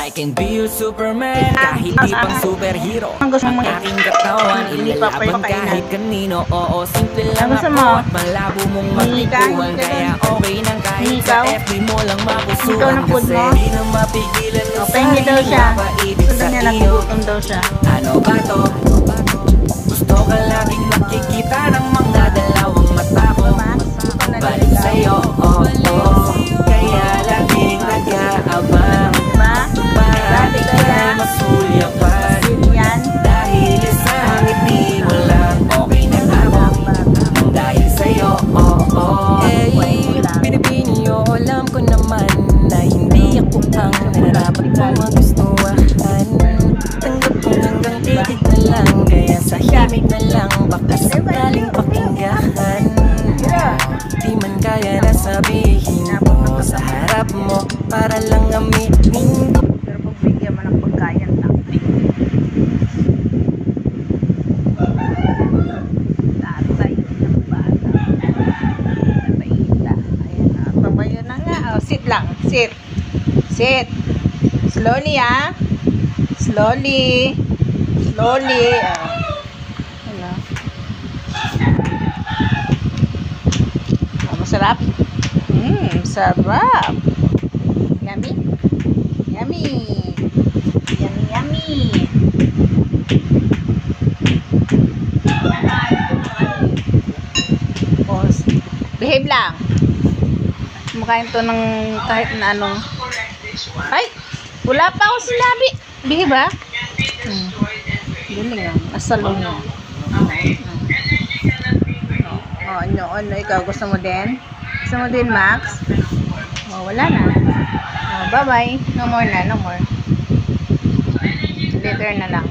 I can be your Superman, kahit di pang superhero. Ang gusto Ang mo aking katawan, ilalaban kahit kanino. Oo, simple lang ako at malabo mong matikuhan. Kaya okay nang kahit sa FB mo lang mapusuan. Kasi di na mapigilan ng sarili mo papaibig sa iyo. Ano ba to? Gusto ka laging nakikita ng mga dalawang mata ko. Balik sa'yo, oh, oh. Kaya laging nag-aabang para di ka masulyapan. Dahil isang ngiti mo lang, okay na ako. Dahil sa'yo, oh, oh. Pinipinyo, alam ko naman na hindi ako ang nararapat mo magustuhan. Tanggap ko hanggang titig na lang, kaya sa himig na lang, baka sakaling pakinggan. Di man kaya na sabihin ko sa harap mo, para lang aminin ko. Pero pagbigyan mo ng pagkayan lang. Tatay ng bata. Tatayita. Ayan na. Pabayo na nga. Oh, sit lang. Sit. Sit. Slowly ah. Slowly. Slowly. Ano? Masarap? Sarap. Yummy? Yummy. Yummy, yummy. Oh, behave lang. Kumakain to ng kahit na anong. Ay! Wala pa ako sinabi. Behave ha? Galing ah. Nasalong mo. Oh, ano, ikaw gusto mo din? Gusto mo din, Max? Oh, wala na. Oh, bye-bye. No more na, no more. Later na lang.